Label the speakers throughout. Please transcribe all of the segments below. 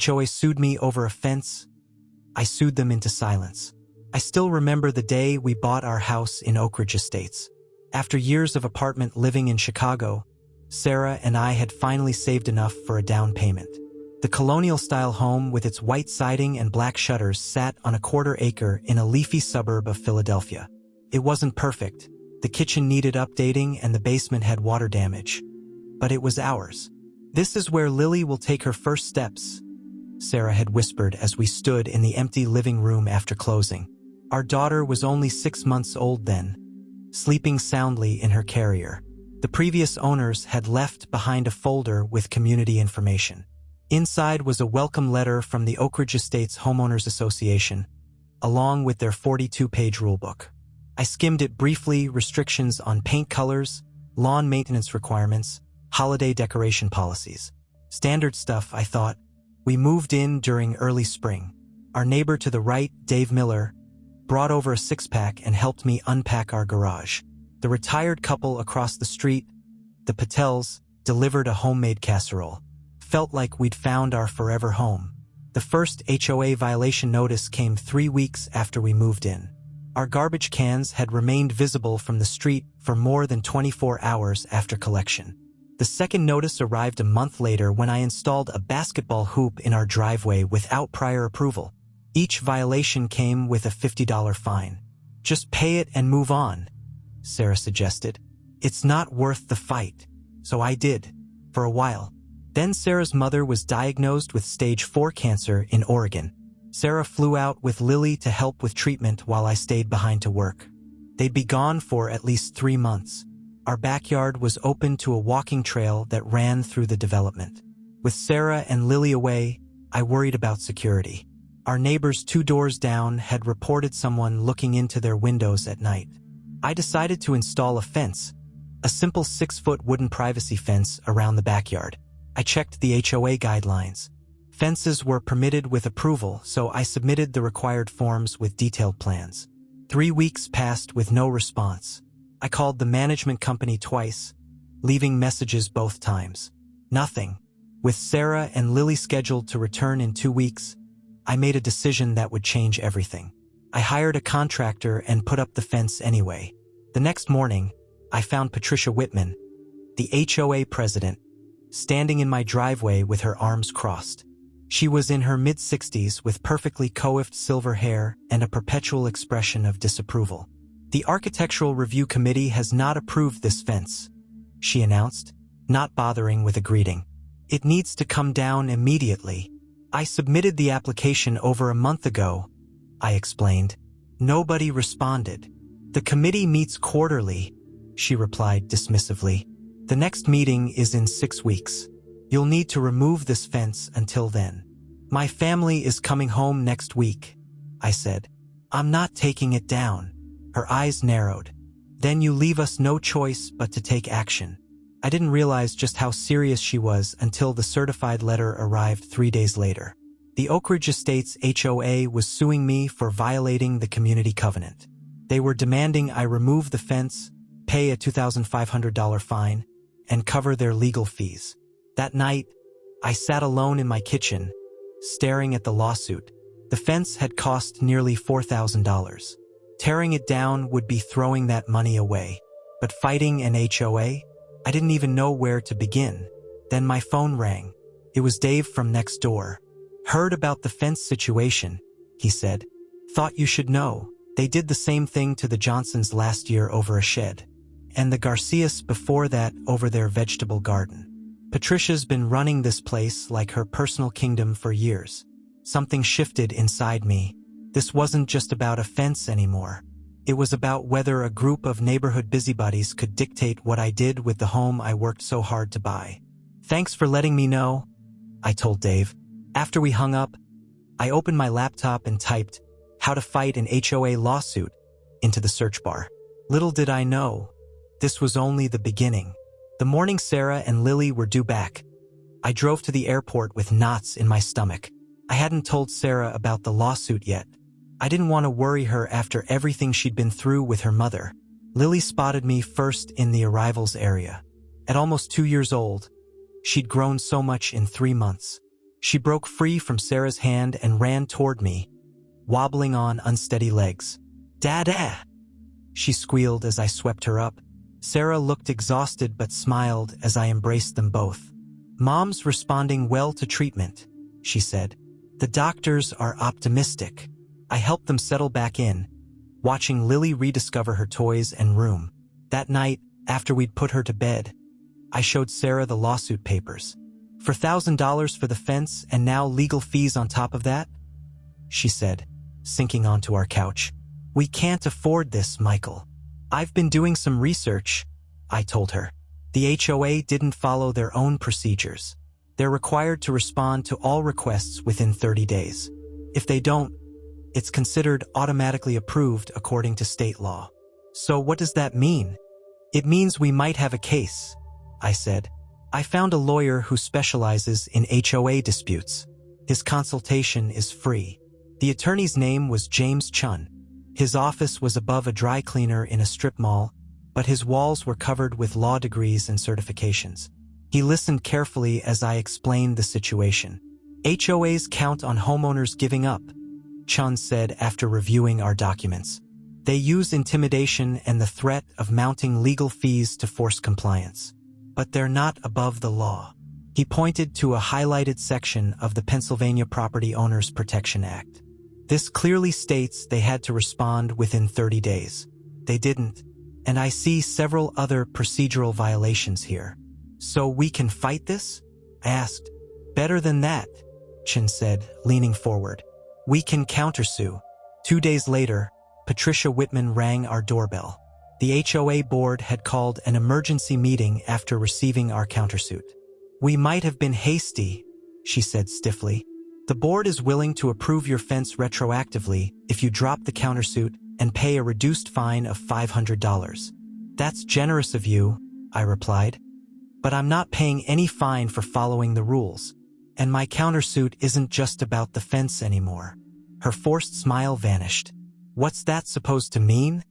Speaker 1: HOA sued me over a fence. I sued them into silence. I still remember the day we bought our house in Oak Ridge Estates. After years of apartment living in Chicago, Sarah and I had finally saved enough for a down payment. The colonial-style home with its white siding and black shutters sat on a quarter-acre in a leafy suburb of Philadelphia. It wasn't perfect. The kitchen needed updating and the basement had water damage. But it was ours. "This is where Lily will take her first steps," Sarah had whispered as we stood in the empty living room after closing. Our daughter was only 6 months old then, sleeping soundly in her carrier. The previous owners had left behind a folder with community information. Inside was a welcome letter from the Oak Ridge Estates Homeowners Association, along with their 42-page rulebook. I skimmed it briefly, restrictions on paint colors, lawn maintenance requirements, holiday decoration policies. Standard stuff, I thought. We moved in during early spring. Our neighbor to the right, Dave Miller, brought over a six-pack and helped me unpack our garage. The retired couple across the street, the Patels, delivered a homemade casserole. Felt like we'd found our forever home. The first HOA violation notice came 3 weeks after we moved in. Our garbage cans had remained visible from the street for more than 24 hours after collection. The second notice arrived a month later when I installed a basketball hoop in our driveway without prior approval. Each violation came with a $50 fine. "Just pay it and move on," Sarah suggested. "It's not worth the fight." So I did, for a while. Then Sarah's mother was diagnosed with stage 4 cancer in Oregon. Sarah flew out with Lily to help with treatment while I stayed behind to work. They'd be gone for at least 3 months. Our backyard was open to a walking trail that ran through the development. With Sarah and Lily away, I worried about security. Our neighbors 2 doors down had reported someone looking into their windows at night. I decided to install a fence, a simple 6-foot wooden privacy fence around the backyard. I checked the HOA guidelines. Fences were permitted with approval, so I submitted the required forms with detailed plans. 3 weeks passed with no response. I called the management company twice, leaving messages both times. Nothing. With Sarah and Lily scheduled to return in 2 weeks, I made a decision that would change everything. I hired a contractor and put up the fence anyway. The next morning, I found Patricia Whitman, the HOA president, standing in my driveway with her arms crossed. She was in her mid-60s with perfectly coiffed silver hair and a perpetual expression of disapproval. "The Architectural Review Committee has not approved this fence," she announced, not bothering with a greeting. "It needs to come down immediately." "I submitted the application over a month ago," I explained. "Nobody responded." "The committee meets quarterly," she replied dismissively. "The next meeting is in 6 weeks. You'll need to remove this fence until then." "My family is coming home next week," I said. "I'm not taking it down." Her eyes narrowed. "Then you leave us no choice but to take action." I didn't realize just how serious she was until the certified letter arrived 3 days later. The Oak Ridge Estates HOA was suing me for violating the community covenant. They were demanding I remove the fence, pay a $2,500 fine, and cover their legal fees. That night, I sat alone in my kitchen, staring at the lawsuit. The fence had cost nearly $4,000. Tearing it down would be throwing that money away. But fighting an HOA? I didn't even know where to begin. Then my phone rang. It was Dave from next door. "Heard about the fence situation," he said. "Thought you should know. They did the same thing to the Johnsons last year over a shed. And the Garcias before that over their vegetable garden. Patricia's been running this place like her personal kingdom for years." Something shifted inside me. This wasn't just about a fence anymore. It was about whether a group of neighborhood busybodies could dictate what I did with the home I worked so hard to buy. "Thanks for letting me know," I told Dave. After we hung up, I opened my laptop and typed, "How to fight an HOA lawsuit," into the search bar. Little did I know, this was only the beginning. The morning Sarah and Lily were due back, I drove to the airport with knots in my stomach. I hadn't told Sarah about the lawsuit yet. I didn't want to worry her after everything she'd been through with her mother. Lily spotted me first in the arrivals area. At almost 2 years old, she'd grown so much in 3 months. She broke free from Sarah's hand and ran toward me, wobbling on unsteady legs. "Dada!" she squealed as I swept her up. Sarah looked exhausted but smiled as I embraced them both. "Mom's responding well to treatment," she said. "The doctors are optimistic." I helped them settle back in, watching Lily rediscover her toys and room. That night, after we'd put her to bed, I showed Sarah the lawsuit papers. "For $1,000 for the fence and now legal fees on top of that?" she said, sinking onto our couch. "We can't afford this, Michael." "I've been doing some research," I told her. "The HOA didn't follow their own procedures. They're required to respond to all requests within 30 days. If they don't, it's considered automatically approved according to state law." "So what does that mean?" "It means we might have a case," I said. "I found a lawyer who specializes in HOA disputes. His consultation is free." The attorney's name was James Chun. His office was above a dry cleaner in a strip mall, but his walls were covered with law degrees and certifications. He listened carefully as I explained the situation. "HOAs count on homeowners giving up," Chun said after reviewing our documents. "They use intimidation and the threat of mounting legal fees to force compliance. But they're not above the law." He pointed to a highlighted section of the Pennsylvania Property Owners Protection Act. This clearly states they had to respond within 30 days. They didn't, and I see several other procedural violations here. "So we can fight this?" I asked. "Better than that," Chin said, leaning forward. "We can countersue." 2 days later, Patricia Whitman rang our doorbell. The HOA board had called an emergency meeting after receiving our countersuit. "We might have been hasty," she said stiffly. "The board is willing to approve your fence retroactively if you drop the countersuit and pay a reduced fine of $500. "That's generous of you," I replied. "But I'm not paying any fine for following the rules. And my countersuit isn't just about the fence anymore." Her forced smile vanished. "What's that supposed to mean?"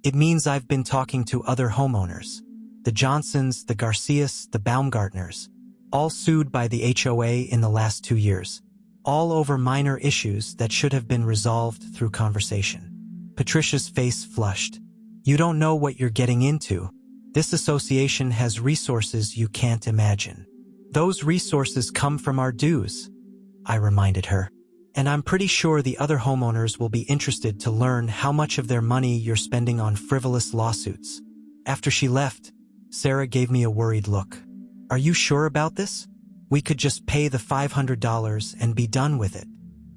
Speaker 1: "It means I've been talking to other homeowners. The Johnsons, the Garcias, the Baumgartners, all sued by the HOA in the last 2 years. All over minor issues that should have been resolved through conversation." Patricia's face flushed. "You don't know what you're getting into. This association has resources you can't imagine." "Those resources come from our dues," I reminded her. "And I'm pretty sure the other homeowners will be interested to learn how much of their money you're spending on frivolous lawsuits." After she left, Sarah gave me a worried look. "Are you sure about this? We could just pay the $500 and be done with it."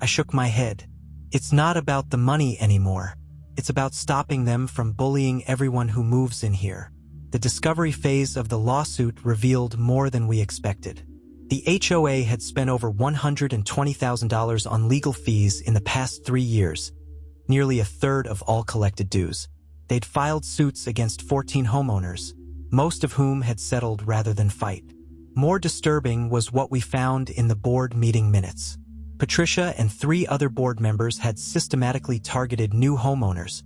Speaker 1: I shook my head. "It's not about the money anymore. It's about stopping them from bullying everyone who moves in here." The discovery phase of the lawsuit revealed more than we expected. The HOA had spent over $120,000 on legal fees in the past 3 years, nearly a third of all collected dues. They'd filed suits against 14 homeowners, most of whom had settled rather than fight. More disturbing was what we found in the board meeting minutes. Patricia and 3 other board members had systematically targeted new homeowners,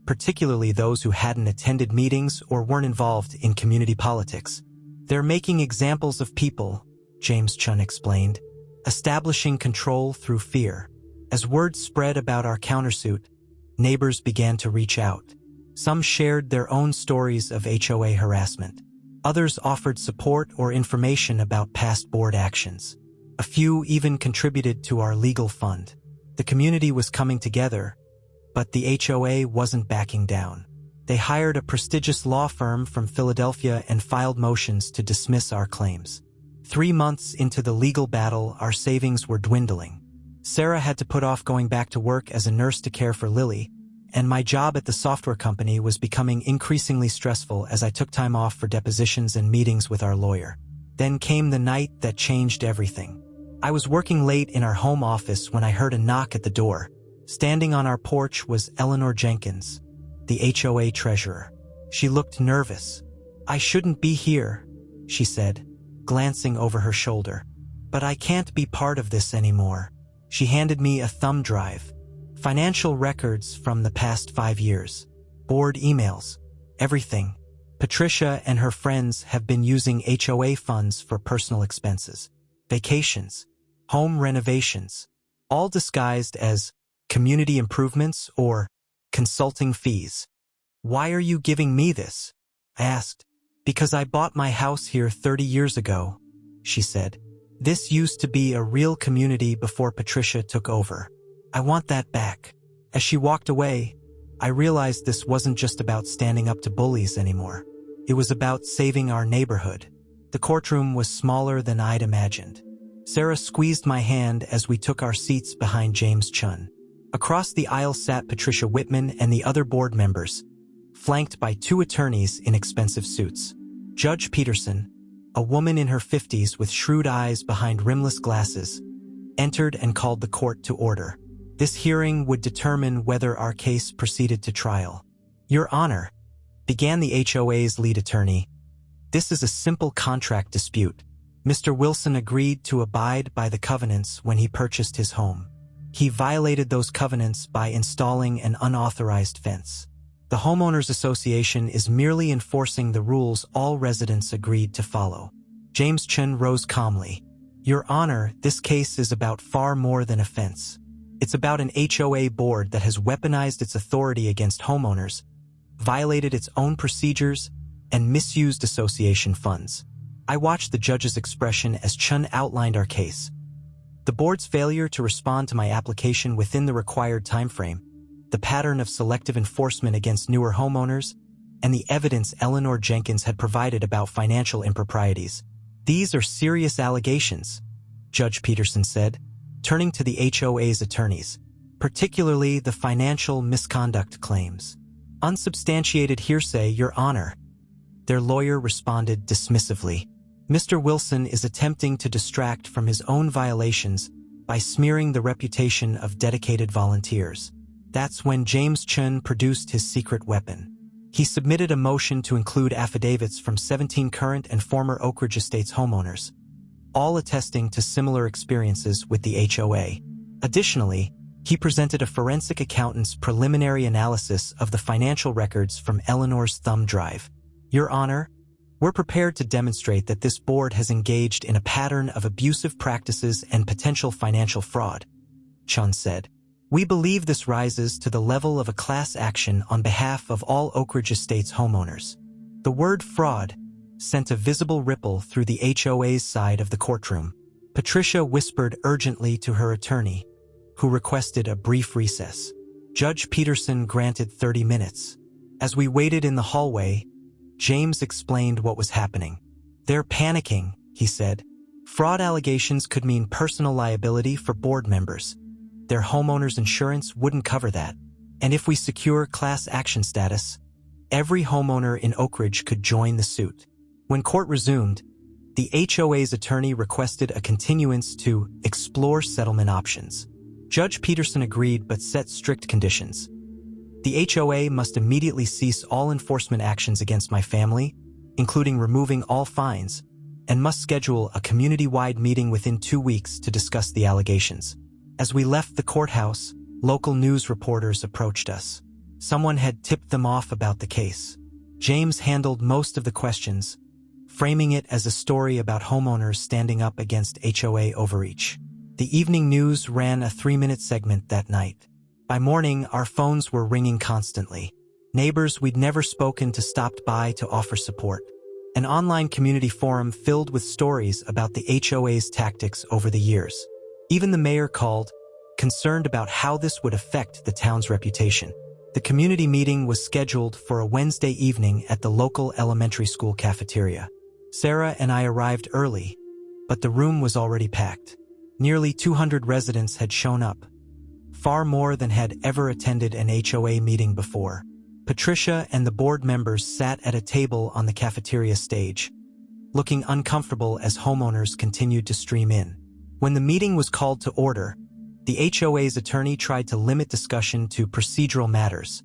Speaker 1: particularly those who hadn't attended meetings or weren't involved in community politics. "They're making examples of people," James Chun explained, "establishing control through fear." As word spread about our countersuit, neighbors began to reach out. Some shared their own stories of HOA harassment. Others offered support or information about past board actions. A few even contributed to our legal fund. The community was coming together, but the HOA wasn't backing down. They hired a prestigious law firm from Philadelphia and filed motions to dismiss our claims. 3 months into the legal battle, our savings were dwindling. Sarah had to put off going back to work as a nurse to care for Lily, and my job at the software company was becoming increasingly stressful as I took time off for depositions and meetings with our lawyer. Then came the night that changed everything. I was working late in our home office when I heard a knock at the door. Standing on our porch was Eleanor Jenkins, the HOA treasurer. She looked nervous. "I shouldn't be here," she said, glancing over her shoulder. "But I can't be part of this anymore." She handed me a thumb drive. Financial records from the past 5 years. Board emails. Everything. Patricia and her friends have been using HOA funds for personal expenses. Vacations. home renovations, all disguised as community improvements or consulting fees. "Why are you giving me this?" I asked. "Because I bought my house here 30 years ago," she said. "This used to be a real community before Patricia took over. I want that back." As she walked away, I realized this wasn't just about standing up to bullies anymore. It was about saving our neighborhood. The courtroom was smaller than I'd imagined. Sarah squeezed my hand as we took our seats behind James Chun. Across the aisle sat Patricia Whitman and the other board members, flanked by two attorneys in expensive suits. Judge Peterson, a woman in her 50s with shrewd eyes behind rimless glasses, entered and called the court to order. This hearing would determine whether our case proceeded to trial. "Your Honor," began the HOA's lead attorney, "this is a simple contract dispute. Mr. Wilson agreed to abide by the covenants when he purchased his home. He violated those covenants by installing an unauthorized fence. The Homeowners Association is merely enforcing the rules all residents agreed to follow." James Chun rose calmly. "Your Honor, this case is about far more than a fence. It's about an HOA board that has weaponized its authority against homeowners, violated its own procedures, and misused association funds." I watched the judge's expression as Chun outlined our case. The board's failure to respond to my application within the required timeframe, the pattern of selective enforcement against newer homeowners, and the evidence Eleanor Jenkins had provided about financial improprieties. "These are serious allegations," Judge Peterson said, turning to the HOA's attorneys, "particularly the financial misconduct claims." "Unsubstantiated hearsay, Your Honor," their lawyer responded dismissively. "Mr. Wilson is attempting to distract from his own violations by smearing the reputation of dedicated volunteers." That's when James Chun produced his secret weapon. He submitted a motion to include affidavits from 17 current and former Oak Ridge Estates homeowners, all attesting to similar experiences with the HOA. Additionally, he presented a forensic accountant's preliminary analysis of the financial records from Eleanor's thumb drive. "Your Honor, we're prepared to demonstrate that this board has engaged in a pattern of abusive practices and potential financial fraud," Chun said. "We believe this rises to the level of a class action on behalf of all Oak Ridge Estates homeowners." The word fraud sent a visible ripple through the HOA's side of the courtroom. Patricia whispered urgently to her attorney, who requested a brief recess. Judge Peterson granted 30 minutes. As we waited in the hallway, James explained what was happening. "They're panicking," he said. "Fraud allegations could mean personal liability for board members. Their homeowner's insurance wouldn't cover that. And if we secure class action status, every homeowner in Oak Ridge could join the suit." When court resumed, the HOA's attorney requested a continuance to explore settlement options. Judge Peterson agreed but set strict conditions. The HOA must immediately cease all enforcement actions against my family, including removing all fines, and must schedule a community-wide meeting within 2 weeks to discuss the allegations. As we left the courthouse, local news reporters approached us. Someone had tipped them off about the case. James handled most of the questions, framing it as a story about homeowners standing up against HOA overreach. The evening news ran a 3-minute segment that night. By morning, our phones were ringing constantly. Neighbors we'd never spoken to stopped by to offer support. An online community forum filled with stories about the HOA's tactics over the years. Even the mayor called, concerned about how this would affect the town's reputation. The community meeting was scheduled for a Wednesday evening at the local elementary school cafeteria. Sarah and I arrived early, but the room was already packed. Nearly 200 residents had shown up, far more than had ever attended an HOA meeting before. Patricia and the board members sat at a table on the cafeteria stage, looking uncomfortable as homeowners continued to stream in. When the meeting was called to order, the HOA's attorney tried to limit discussion to procedural matters,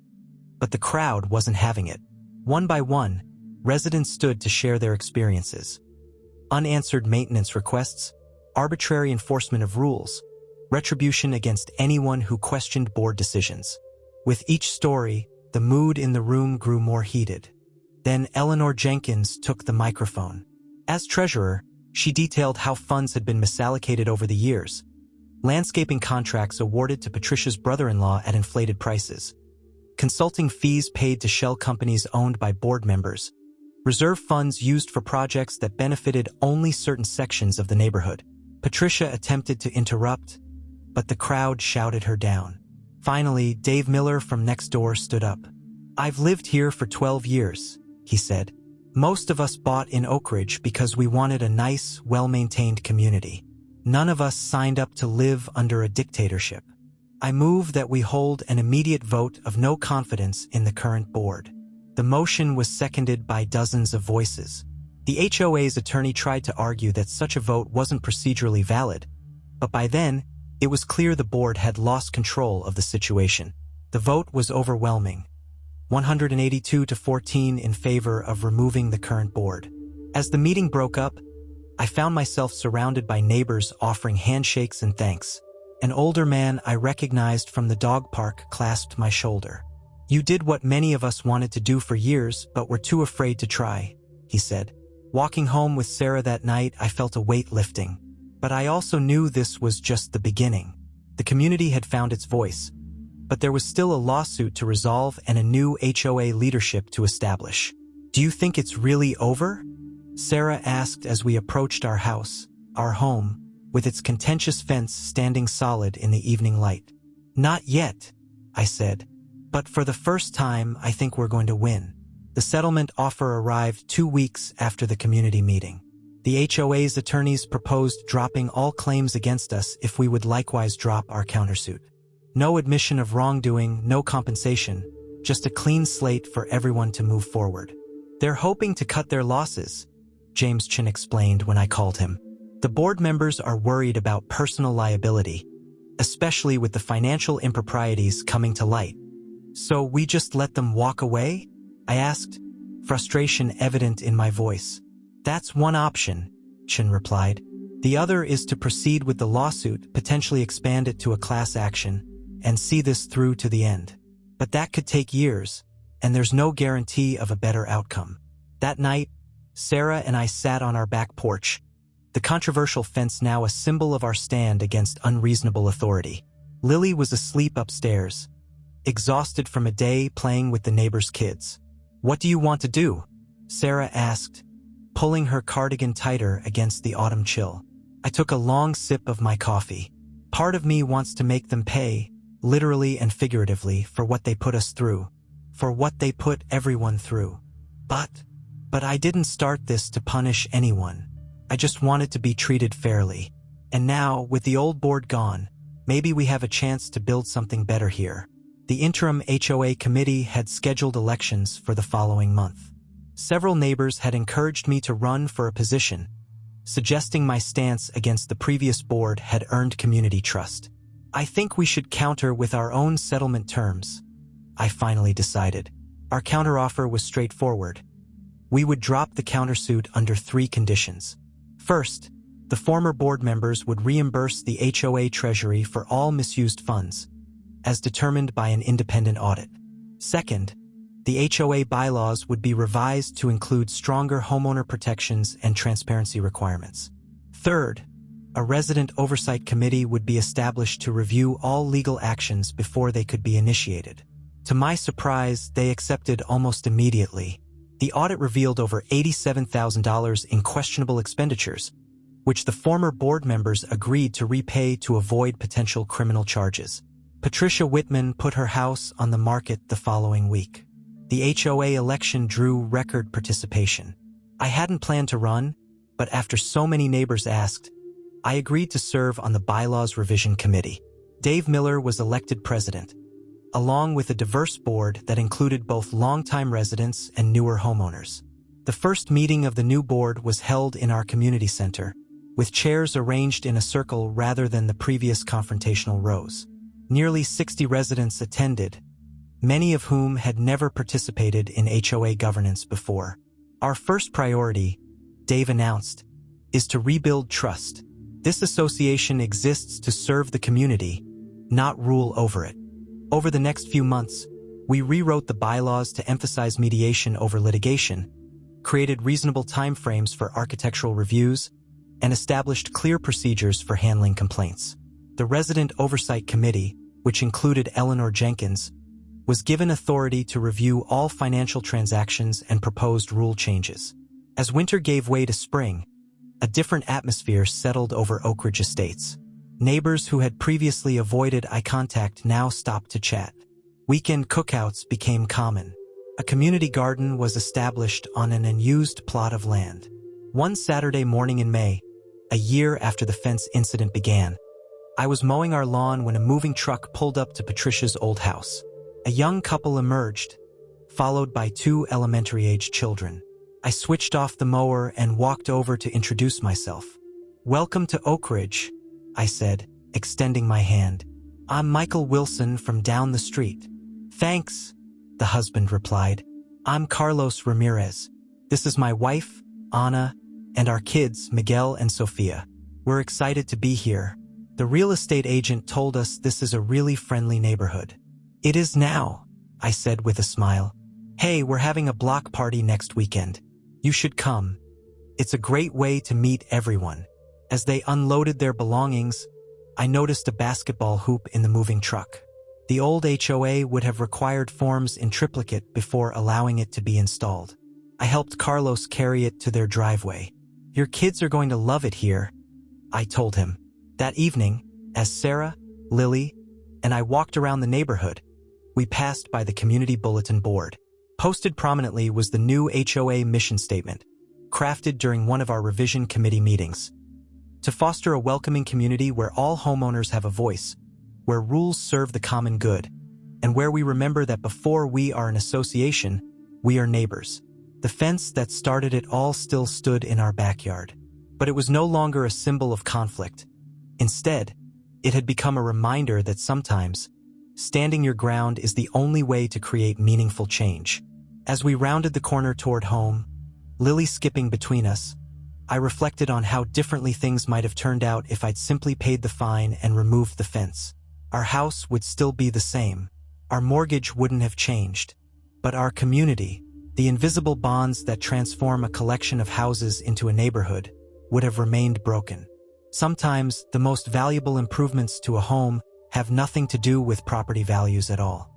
Speaker 1: but the crowd wasn't having it. One by one, residents stood to share their experiences. Unanswered maintenance requests, arbitrary enforcement of rules, retribution against anyone who questioned board decisions. With each story, the mood in the room grew more heated. Then Eleanor Jenkins took the microphone. As treasurer, She detailed how funds had been misallocated over the years, landscaping contracts awarded to Patricia's brother-in-law at inflated prices, consulting fees paid to shell companies owned by board members, reserve funds used for projects that benefited only certain sections of the neighborhood. Patricia attempted to interrupt, but the crowd shouted her down. Finally, Dave Miller from next door stood up. "I've lived here for 12 years, he said. "Most of us bought in Oak Ridge because we wanted a nice, well-maintained community. None of us signed up to live under a dictatorship. I move that we hold an immediate vote of no confidence in the current board." The motion was seconded by dozens of voices. The HOA's attorney tried to argue that such a vote wasn't procedurally valid, but by then, it was clear the board had lost control of the situation. The vote was overwhelming, 182 to 14 in favor of removing the current board. As the meeting broke up, I found myself surrounded by neighbors offering handshakes and thanks. An older man I recognized from the dog park clasped my shoulder. "You did what many of us wanted to do for years, but were too afraid to try," he said. Walking home with Sarah that night, I felt a weight lifting. But I also knew this was just the beginning. The community had found its voice, but there was still a lawsuit to resolve and a new HOA leadership to establish. "Do you think it's really over?" Sarah asked as we approached our house, our home, with its contentious fence standing solid in the evening light. "Not yet," I said. "But for the first time, I think we're going to win." The settlement offer arrived 2 weeks after the community meeting. The HOA's attorneys proposed dropping all claims against us if we would likewise drop our countersuit. No admission of wrongdoing, no compensation, just a clean slate for everyone to move forward. "They're hoping to cut their losses," James Chin explained when I called him. "The board members are worried about personal liability, especially with the financial improprieties coming to light. So we just let them walk away?" I asked, frustration evident in my voice. "That's one option," Chin replied. "The other is to proceed with the lawsuit, potentially expand it to a class action, and see this through to the end. But that could take years, and there's no guarantee of a better outcome." That night, Sarah and I sat on our back porch, the controversial fence now a symbol of our stand against unreasonable authority. Lily was asleep upstairs, exhausted from a day playing with the neighbor's kids. "What do you want to do?" Sarah asked, pulling her cardigan tighter against the autumn chill. I took a long sip of my coffee. "Part of me wants to make them pay, literally and figuratively, for what they put us through, for what they put everyone through. But I didn't start this to punish anyone. I just wanted to be treated fairly. And now, with the old board gone, maybe we have a chance to build something better here." The interim HOA committee had scheduled elections for the following month. Several neighbors had encouraged me to run for a position, suggesting my stance against the previous board had earned community trust. "I think we should counter with our own settlement terms," I finally decided. Our counteroffer was straightforward. We would drop the countersuit under 3 conditions. First, the former board members would reimburse the HOA treasury for all misused funds, as determined by an independent audit. Second, the HOA bylaws would be revised to include stronger homeowner protections and transparency requirements. Third, a resident oversight committee would be established to review all legal actions before they could be initiated. To my surprise, they accepted almost immediately. The audit revealed over $87,000 in questionable expenditures, which the former board members agreed to repay to avoid potential criminal charges. Patricia Whitman put her house on the market the following week. The HOA election drew record participation. I hadn't planned to run, but after so many neighbors asked, I agreed to serve on the bylaws revision committee. Dave Miller was elected president, along with a diverse board that included both longtime residents and newer homeowners. The first meeting of the new board was held in our community center, with chairs arranged in a circle rather than the previous confrontational rows. Nearly 60 residents attended, many of whom had never participated in HOA governance before. Our first priority, Dave announced, is to rebuild trust. This association exists to serve the community, not rule over it. Over the next few months, we rewrote the bylaws to emphasize mediation over litigation, created reasonable timeframes for architectural reviews, and established clear procedures for handling complaints. The Resident Oversight Committee, which included Eleanor Jenkins, was given authority to review all financial transactions and proposed rule changes. As winter gave way to spring, a different atmosphere settled over Oak Ridge Estates. Neighbors who had previously avoided eye contact now stopped to chat. Weekend cookouts became common. A community garden was established on an unused plot of land. One Saturday morning in May, a year after the fence incident began, I was mowing our lawn when a moving truck pulled up to Patricia's old house. A young couple emerged, followed by two elementary-age children. I switched off the mower and walked over to introduce myself. "Welcome to Oak Ridge," I said, extending my hand. "I'm Michael Wilson from down the street." "Thanks," the husband replied. "I'm Carlos Ramirez. This is my wife, Ana, and our kids, Miguel and Sofia. We're excited to be here. The real estate agent told us this is a really friendly neighborhood." "It is now," I said with a smile. "Hey, we're having a block party next weekend. You should come. It's a great way to meet everyone." As they unloaded their belongings, I noticed a basketball hoop in the moving truck. The old HOA would have required forms in triplicate before allowing it to be installed. I helped Carlos carry it to their driveway. "Your kids are going to love it here," I told him. That evening, as Sarah, Lily, and I walked around the neighborhood, we passed by the community bulletin board. Posted prominently was the new HOA mission statement, crafted during one of our revision committee meetings. To foster a welcoming community where all homeowners have a voice, where rules serve the common good, and where we remember that before we are an association, we are neighbors. The fence that started it all still stood in our backyard. But it was no longer a symbol of conflict. Instead, it had become a reminder that sometimes, standing your ground is the only way to create meaningful change. As we rounded the corner toward home, Lily skipping between us, I reflected on how differently things might have turned out if I'd simply paid the fine and removed the fence. Our house would still be the same. Our mortgage wouldn't have changed. But our community, the invisible bonds that transform a collection of houses into a neighborhood, would have remained broken. Sometimes, the most valuable improvements to a home have nothing to do with property values at all.